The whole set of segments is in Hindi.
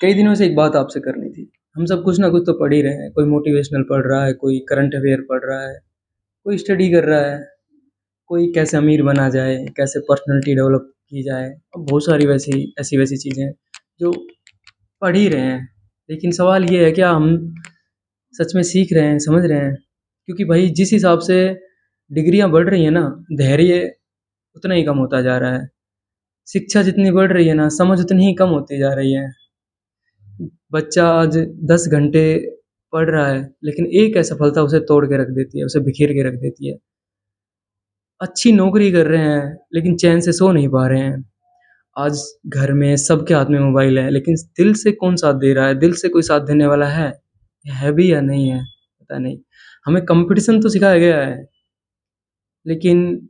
कई दिनों से एक बात आपसे करनी थी। हम सब कुछ ना कुछ तो पढ़ ही रहे हैं, कोई मोटिवेशनल पढ़ रहा है, कोई करंट अफेयर पढ़ रहा है, कोई स्टडी कर रहा है, कोई कैसे अमीर बना जाए, कैसे पर्सनैलिटी डेवलप की जाए, और बहुत सारी वैसी ऐसी-वैसी चीज़ें जो पढ़ ही रहे हैं। लेकिन सवाल ये है क्या हम सच में सीख रहे हैं, समझ रहे हैं? क्योंकि भाई जिस हिसाब से डिग्रियाँ बढ़ रही हैं ना, धैर्य उतना ही कम होता जा रहा है। शिक्षा जितनी बढ़ रही है ना, समझ उतनी ही कम होती जा रही है। बच्चा आज 10 घंटे पढ़ रहा है, लेकिन एक असफलता उसे तोड़ के रख देती है, उसे बिखेर के रख देती है। अच्छी नौकरी कर रहे हैं, लेकिन चैन से सो नहीं पा रहे हैं। आज घर में सबके हाथ में मोबाइल है, लेकिन दिल से कौन साथ दे रहा है? दिल से कोई साथ देने वाला है? है भी या नहीं है? पता नहीं। हमें कॉम्पिटिशन तो सिखाया गया है, लेकिन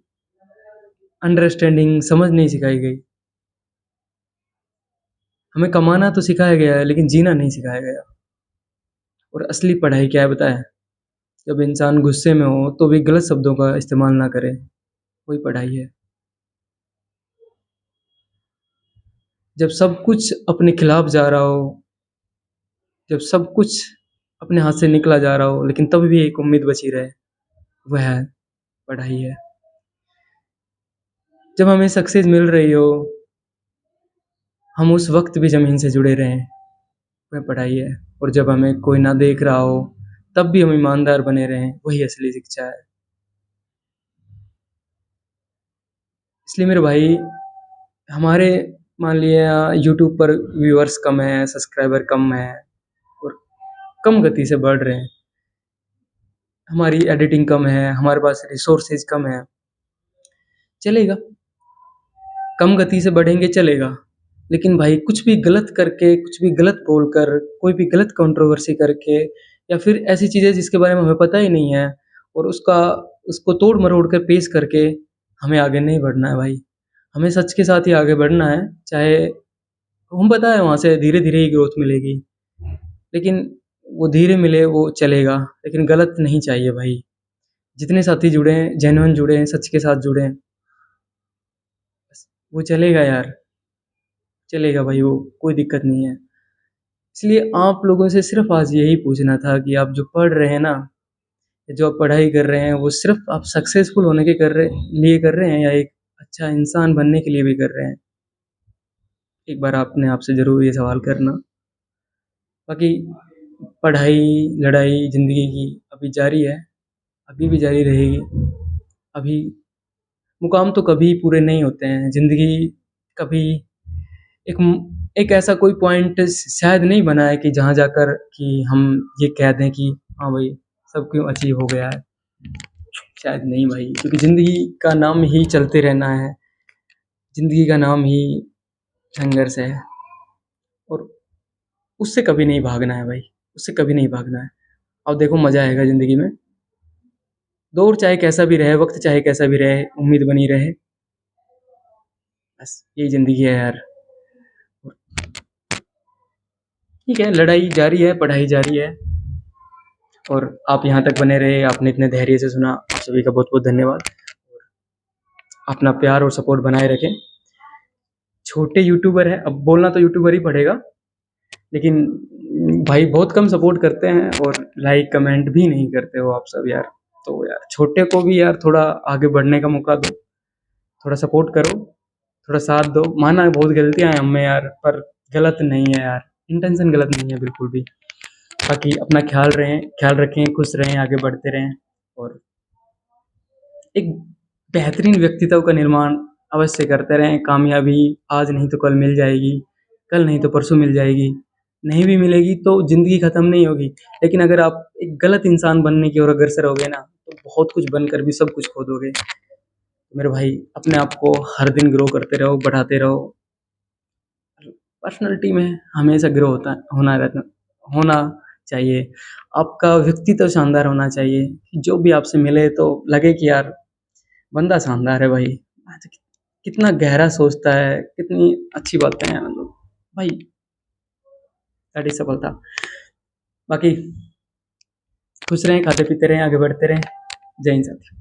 अंडरस्टैंडिंग समझ नहीं सिखाई गई। हमें कमाना तो सिखाया गया है, लेकिन जीना नहीं सिखाया गया। और असली पढ़ाई क्या है बताएँ? जब इंसान गुस्से में हो, तो भी गलत शब्दों का इस्तेमाल ना करे, वही पढ़ाई है। जब सब कुछ अपने खिलाफ जा रहा हो, जब सब कुछ अपने हाथ से निकला जा रहा हो, लेकिन तब भी एक उम्मीद बची रहे, वह पढ़ाई है। जब हमें सक्सेस मिल रही हो, हम उस वक़्त भी ज़मीन से जुड़े रहें, वह पढ़ाई है। और जब हमें कोई ना देख रहा हो, तब भी हम ईमानदार बने रहें, वही असली शिक्षा है। इसलिए मेरे भाई, हमारे मान लिया यूट्यूब पर व्यूअर्स कम हैं, सब्सक्राइबर कम हैं और कम गति से बढ़ रहे हैं। हमारी एडिटिंग कम है, हमारे पास रिसोर्सेज कम है, चलेगा। कम गति से बढ़ेंगे चलेगा। लेकिन भाई कुछ भी गलत करके, कुछ भी गलत बोलकर, कोई भी गलत कंट्रोवर्सी करके या फिर ऐसी चीज़ें जिसके बारे में हमें पता ही नहीं है और उसको तोड़-मरोड़ कर पेश करके हमें आगे नहीं बढ़ना है भाई। हमें सच के साथ ही आगे बढ़ना है, चाहे हम पता है वहाँ से धीरे-धीरे ही ग्रोथ मिलेगी। लेकिन वो धीरे मिले वो चलेगा, लेकिन गलत नहीं चाहिए भाई। जितने साथी जुड़े हैं, जेन्युइन जुड़े हैं, सच के साथ जुड़े हैं, बस वो चलेगा यार, चलेगा भाई वो, कोई दिक्कत नहीं है। इसलिए आप लोगों से सिर्फ़ आज यही पूछना था कि आप जो पढ़ रहे हैं ना, जो आप पढ़ाई कर रहे हैं, वो सिर्फ़ आप सक्सेसफुल होने के कर रहे हैं या एक अच्छा इंसान बनने के लिए भी कर रहे हैं? एक बार अपने आप से ज़रूर ये सवाल करना। बाकी पढ़ाई, लड़ाई ज़िंदगी की अभी जारी है, अभी भी जारी रहेगी। अभी मुकाम तो कभी पूरे नहीं होते हैं, ज़िंदगी कभी एक एक ऐसा कोई पॉइंट शायद नहीं बना है कि जहाँ जाकर कि हम ये कह दें कि हाँ भाई, सब क्यों अचीव हो गया है। शायद नहीं भाई, क्योंकि ज़िंदगी का नाम ही चलते रहना है, ज़िंदगी का नाम ही संघर्ष है और उससे कभी नहीं भागना है भाई, उससे कभी नहीं भागना है। अब देखो मज़ा आएगा ज़िंदगी में, दौर चाहे कैसा भी रहे, वक़्त चाहे कैसा भी रहे, उम्मीद बनी रहे, बस यही ज़िंदगी है यार। ठीक है, लड़ाई जारी है, पढ़ाई जारी है और आप यहाँ तक बने रहे, आपने इतने धैर्य से सुना, आप सभी का बहुत-बहुत धन्यवाद। अपना प्यार और सपोर्ट बनाए रखें। छोटे यूट्यूबर हैं, अब बोलना तो यूट्यूबर ही पड़ेगा, लेकिन भाई बहुत कम सपोर्ट करते हैं और लाइक कमेंट भी नहीं करते हो आप सब यार। तो यार छोटे को भी यार थोड़ा आगे बढ़ने का मौका दो, थोड़ा सपोर्ट करो, थोड़ा साथ दो। माना बहुत गलतियाँ हैं हम में यार, पर गलत नहीं है यार, इंटेंशन गलत नहीं है बिल्कुल भी। बाकी अपना ख्याल रखें, खुश रहें, आगे बढ़ते रहें और एक बेहतरीन व्यक्तित्व का निर्माण अवश्य करते रहें। कामयाबी आज नहीं तो कल मिल जाएगी, कल नहीं तो परसों मिल जाएगी। नहीं भी मिलेगी तो ज़िंदगी ख़त्म नहीं होगी, लेकिन अगर आप एक गलत इंसान बनने की ओर अग्रसर होगे ना, तो बहुत कुछ बनकर भी सब कुछ खो दोगे। तो मेरे भाई अपने आप को हर दिन ग्रो करते रहो, बढ़ाते रहो। पर्सनैलिटी में हमेशा ग्रो होना चाहिए। आपका व्यक्तित्व शानदार होना चाहिए, कि जो भी आपसे मिले तो लगे कि यार बंदा शानदार है भाई। आज कितना गहरा सोचता है, कितनी अच्छी बातें हैं मतलब भाई, दैट इज़ सफलता। बाकी खुश रहें, खाते-पीते रहें, आगे बढ़ते रहें। जय हिंद साथियों।